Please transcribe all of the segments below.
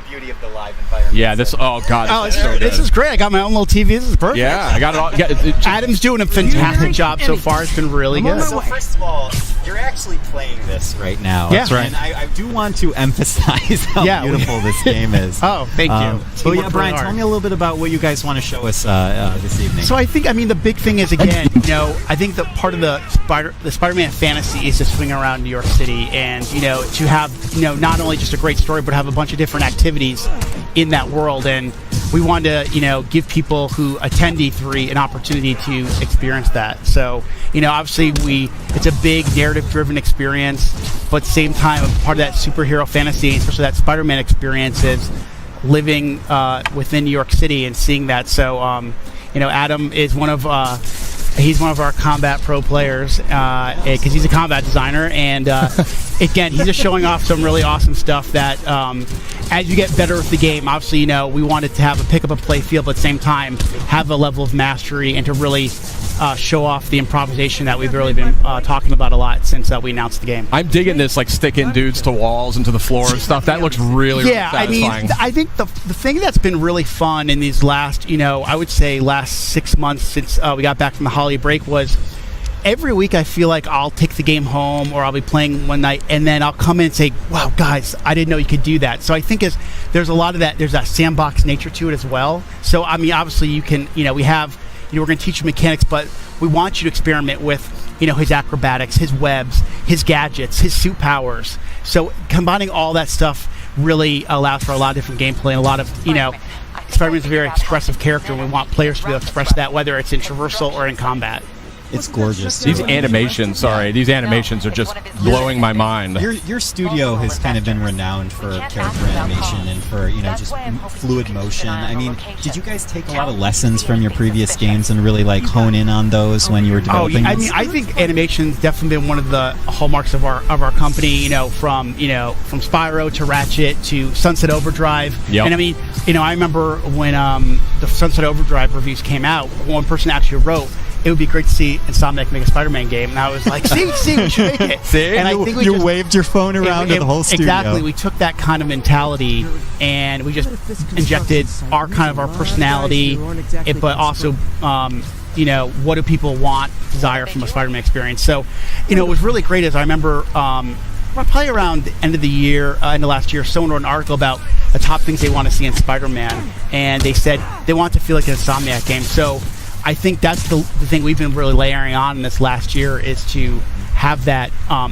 beauty of the live environment. Yeah, this. Oh God. This is great. I got my own little TV. This is perfect. Yeah, I got it all. Adam's doing a fantastic job so far. It's been really good. So first of all, you're actually playing this right now. Yeah, that's right. And I do want to emphasize how beautiful this game is. Oh, thank you. So yeah, Brian, tell me a little bit about what you guys want to show us this evening. So I think, the big thing is, again, I think that part of the Spider-Man fantasy is to swing around New York City and, to have, not only just a great story, but have a bunch of different activities in that world. And we wanted to, give people who attend E3 an opportunity to experience that. So, obviously it's a big narrative-driven experience, but at the same time, part of that superhero fantasy, especially that Spider-Man experience, is living within New York City and seeing that. So, Adam is one of our combat pro players because he's a combat designer, and again, he's just showing off some really awesome stuff that as you get better with the game, obviously, we wanted to have a pick up and play feel, but at the same time have a level of mastery and to really show off the improvisation that we've really been talking about a lot since we announced the game. I'm digging this, like sticking dudes to walls and to the floor and stuff. That looks really satisfying. I think the thing that's been really fun in these last, I would say last 6 months since we got back from the holiday break was every week I feel like I'll take the game home or I'll be playing one night and then I'll come in and say, wow, guys, I didn't know you could do that. So I think there's a lot of that. There's that sandbox nature to it as well. So, obviously you can, we have, we're going to teach you mechanics, but we want you to experiment with, his acrobatics, his webs, his gadgets, his suit powers. So combining all that stuff really allows for a lot of different gameplay and a lot of, Spider-Man's a very expressive character, and we want players to be able to express that, whether it's in traversal or in combat. It's gorgeous. These animations, these animations are just blowing my mind. Your studio has kind of been renowned for character animation and for, just fluid motion. I mean, did you guys take a lot of lessons from your previous games and really hone in on those when you were developing this? I think animation's definitely been one of the hallmarks of our company, from Spyro to Ratchet to Sunset Overdrive. Yep. And I remember when the Sunset Overdrive reviews came out, one person actually wrote, it would be great to see Insomniac make a Spider-Man game, and I was like, see, we should make it. See, and I think you waved your phone around to the whole studio. Exactly, we took that kind of mentality and we just injected our personality, but also, what do people want, desire from a Spider-Man experience. So, it was really great. As I remember, probably around the end of the year, end of last year, someone wrote an article about the top things they want to see in Spider-Man, and they said they want to feel like an Insomniac game. So I think that's the thing we've been really layering on in this last year is to have that,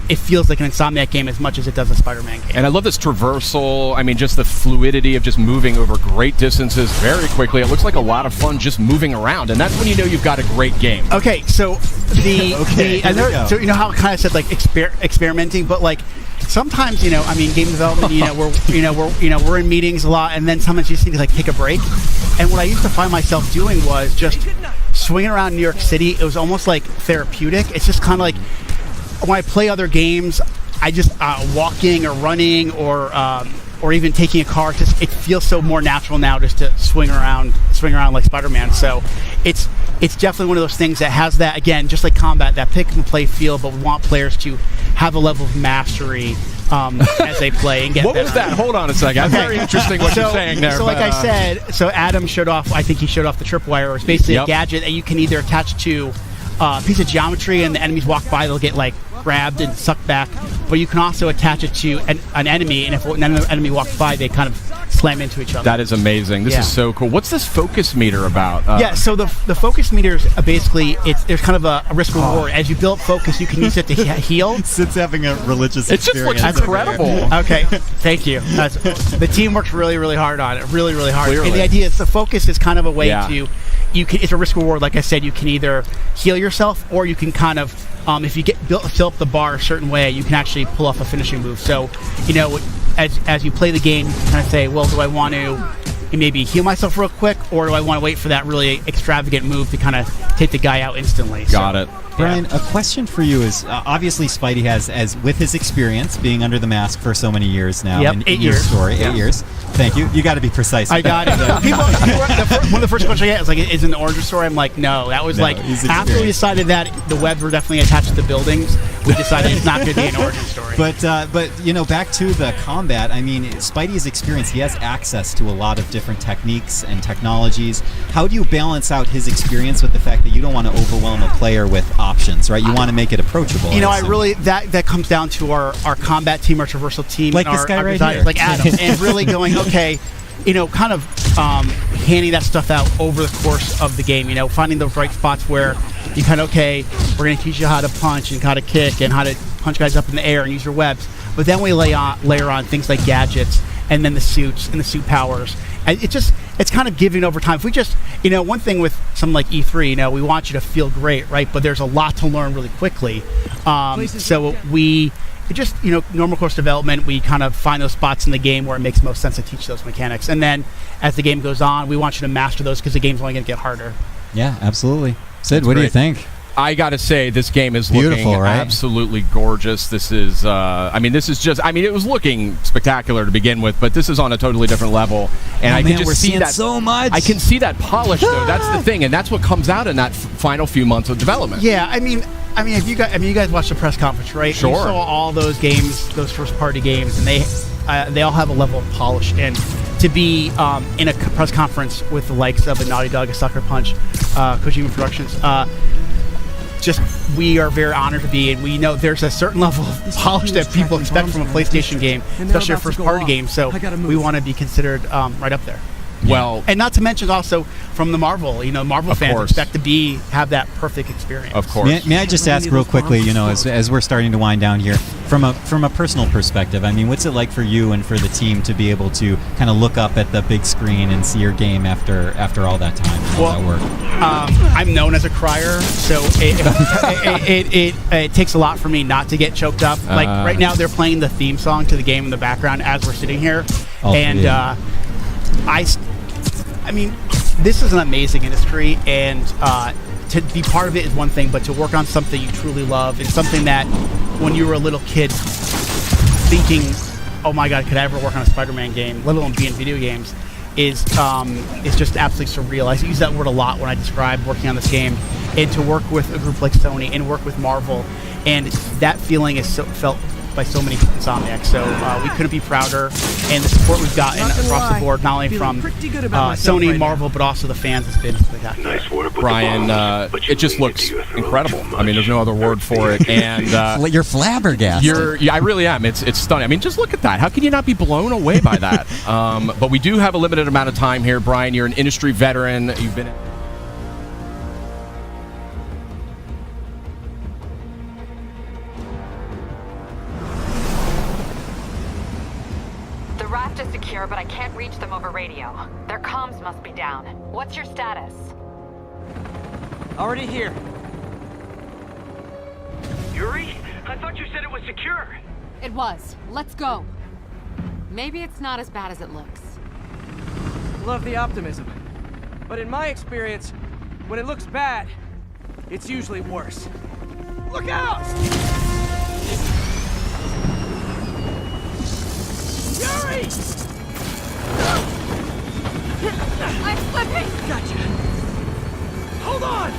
it feels like an Insomniac game as much as it does a Spider-Man game. And I love this traversal, just the fluidity of just moving over great distances very quickly. It looks like a lot of fun just moving around, and that's when you know you've got a great game. Okay, so so how I kind of said experimenting, but sometimes game development we're in meetings a lot, and then sometimes you just need to take a break. And what I used to find myself doing was just swinging around New York City. It was almost like therapeutic. It's just kind of like when I play other games, I just walking or running or even taking a car. It feels so more natural now just to swing around like Spider-Man. So it's definitely one of those things that has that, again, just like combat, that pick and play feel, but we want players to have a level of mastery as they play and get what better. Was that? Hold on a second. That's very interesting what you're saying there. So like I said, Adam showed off, I think he showed off the tripwire. It's basically a gadget that you can either attach to a piece of geometry, and the enemies walk by, they'll get grabbed and sucked back, but you can also attach it to an enemy, and if an enemy walks by, they kind of slam into each other. That is amazing. This is so cool. What's this focus meter about? So the focus meter is basically, there's kind of a risk reward. As you build focus, you can use it to heal. Sid's having a religious experience. It just looks incredible. Okay, thank you. The team works really, really hard on it. Really, really hard. Clearly. And the idea is the focus is kind of a way to, it's a risk reward. Like I said, you can either heal yourself, or you can kind of, if you fill up the bar a certain way, you can actually pull off a finishing move. So, as you play the game, you can kind of say, well, do I want to maybe heal myself real quick, or do I want to wait for that really extravagant move to kind of take the guy out instantly? Got it. Brian, a question for you is, obviously Spidey has, as with his experience being under the mask for so many years now, Yep, in 8 your years. story, 8 years. Thank you. You got to be precise. I got it. One of the first questions I get is is in the Orange story? I'm like, no. That was after we decided that the webs were definitely attached to the buildings. we decided it's not going to be an origin story. But you know, back to the combat. I mean, Spidey's experience. He has access to a lot of different techniques and technologies. How do you balance out his experience with the fact that you don't want to overwhelm a player with options, right? You want to make it approachable. You know, I really that comes down to our combat team, our traversal team, like and this guy our right designers, here, like Adam, and really going, okay, you know, kind of handing that stuff out over the course of the game. You know, finding those right spots where you kind of, okay, we're going to teach you how to punch and how to kick and how to punch guys up in the air and use your webs. But then we layer on things like gadgets and then the suits and the suit powers. And it's kind of giving over time. If we just, you know, one thing with something like E3, you know, we want you to feel great, right? But there's a lot to learn really quickly. So we just, you know, normal course development, we kind of find those spots in the game where it makes most sense to teach those mechanics. And then as the game goes on, we want you to master those because the game's only going to get harder. Yeah, absolutely. Sid, That's what do you great. think? I gotta say, this game is Beautiful, looking right? absolutely gorgeous. This is, I mean, this is just, I mean, it was looking spectacular to begin with, but this is on a totally different level. And I can just see that so much. I can see that polish, though. That's the thing, and that's what comes out in that final few months of development. Yeah, I mean, if you guys watched the press conference, right? Sure. You saw all those games, those first-party games, and they all have a level of polish. And to be in a press conference with the likes of a Naughty Dog, a Sucker Punch, Kojima Productions, we are very honored to be, and we know there's a certain level of polish that people expect from a PlayStation game, especially a first-party game. So we want to be considered right up there. Well, and not to mention also from the Marvel, you know, Marvel Of fans course. expect to have that perfect experience. Of course. May I just ask real quickly, you know, as we're starting to wind down here, from a personal perspective, I mean, what's it like for you and for the team to be able to kind of look up at the big screen and see your game after all that time and all that work? I'm known as a crier, so it takes a lot for me not to get choked up. Like right now, they're playing the theme song to the game in the background as we're sitting here, I mean, this is an amazing industry, and to be part of it is one thing, but to work on something you truly love and something that when you were a little kid thinking, oh my God, could I ever work on a Spider-Man game, let alone be in video games, is just absolutely surreal. I use that word a lot when I describe working on this game, and to work with a group like Sony and work with Marvel, and that feeling is felt by so many Insomniacs. So we couldn't be prouder, and the support we've gotten across the board, not only from Sony, Marvel, but also the fans, has been spectacular. Nice work with Brian, the bombs, but you it just leaned looks into your throat incredible. too I mean, there's no other word for it. And You're flabbergasted. I really am. It's stunning. I mean, just look at that. How can you not be blown away by that? But we do have a limited amount of time here, Brian. You're an industry veteran. You've been. The raft is secure, but I can't reach them over radio. Their comms must be down. What's your status? Already here. Yuri, I thought you said it was secure. It was. Let's go. Maybe it's not as bad as it looks. Love the optimism. But in my experience, when it looks bad, it's usually worse. Look out! Yuri! I'm slipping! Gotcha. Hold on!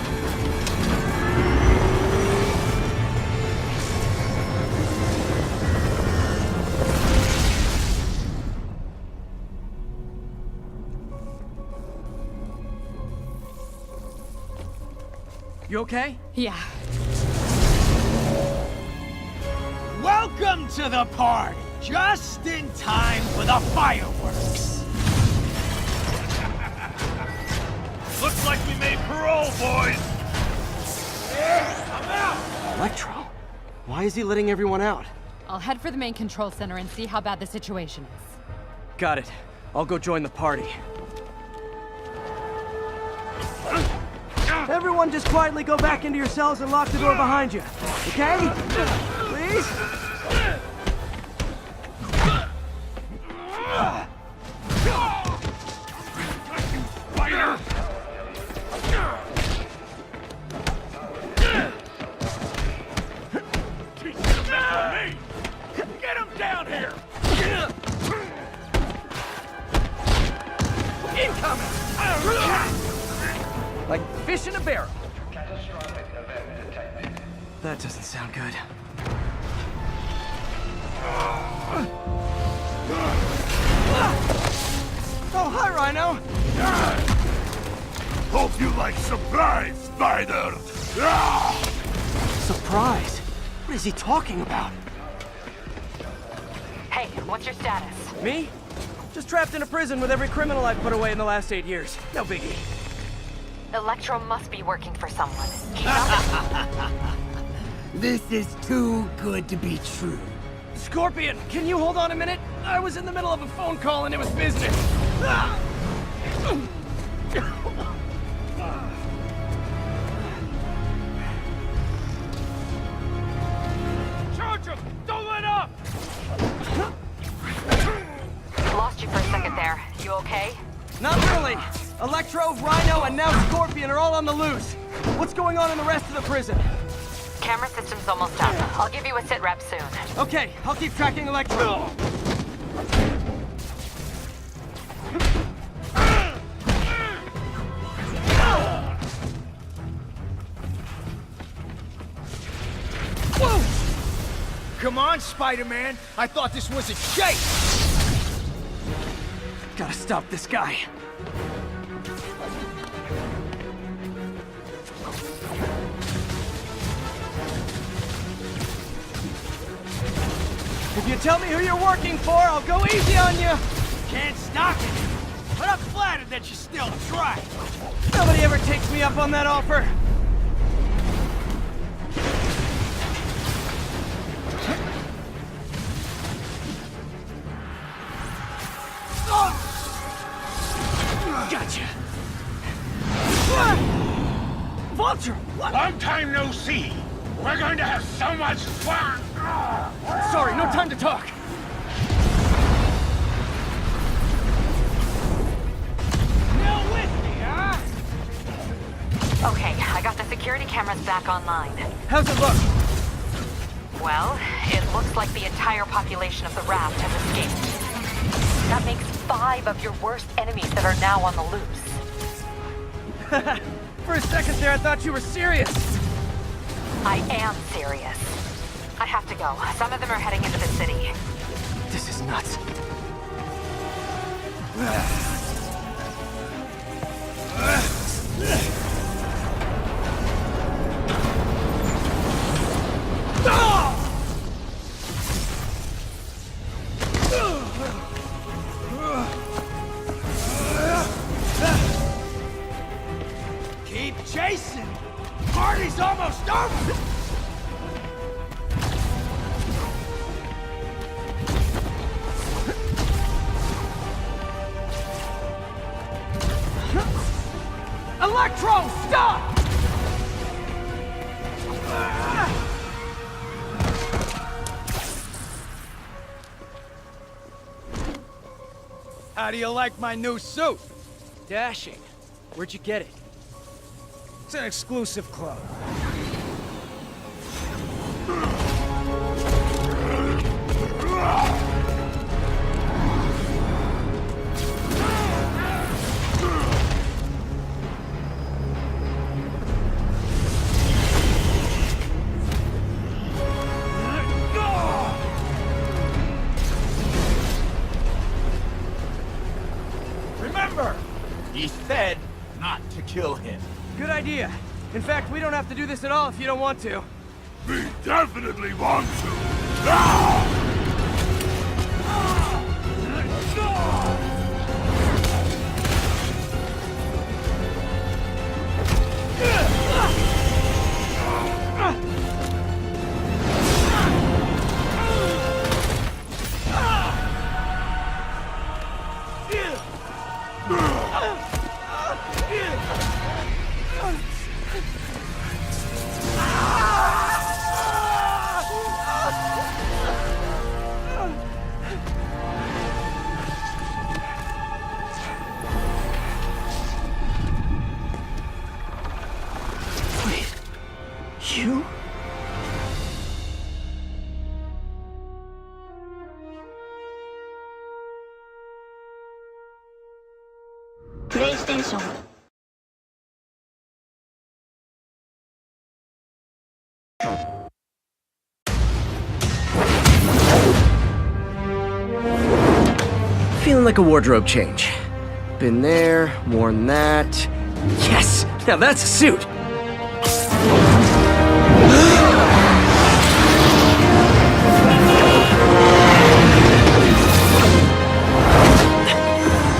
You okay? Yeah. Welcome to the party! Just in time for the fireworks! Looks like we made parole, boys. I'm out! Electro? Why is he letting everyone out? I'll head for the main control center and see how bad the situation is. Got it. I'll go join the party. Everyone just quietly go back into your cells and lock the door behind you. Okay? Please? Spider! Teach you to mess with me! Get him down here! Incoming! Like fish in a barrel. That doesn't sound good. Oh, hi, Rhino! Hope you like surprise, Spider! Surprise? What is he talking about? Hey, what's your status? Me? Just trapped in a prison with every criminal I've put away in the last 8 years. No biggie. Electro must be working for someone. Keep up. This is too good to be true. Scorpion, can you hold on a minute? I was in the middle of a phone call and it was business. Ah! Charge him! Don't let up! Lost you for a second there. You okay? Not really. Electro, Rhino, and now Scorpion are all on the loose. What's going on in the rest of the prison? Camera system's almost up. I'll give you a sit rep soon. Okay, I'll keep tracking Electro. Come on, Spider-Man. I thought this was a chase. Gotta stop this guy. If you tell me who you're working for, I'll go easy on you. Can't stop it. But I'm flattered that you still try. Nobody ever takes me up on that offer. Gotcha. Vulture! What? Long time no see! We're going to have so much fun! Sorry, no time to talk. Still with me, huh? Okay, I got the security cameras back online. How's it look? Well, it looks like the entire population of the raft has escaped. That makes 5 of your worst enemies that are now on the loose. For a second there, I thought you were serious. I am serious. I have to go. Some of them are heading into the city. This is nuts. Keep chasing. Party's almost over. Electro, stop! How do you like my new suit? Dashing. Where'd you get it? It's an exclusive club. Remember, he said not to kill him. Good idea. In fact, we don't have to do this at all if you don't want to. We definitely want to! Wait. You? PlayStation like a wardrobe change. Been there, worn that. Yes! Now that's a suit!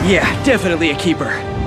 Yeah, definitely a keeper.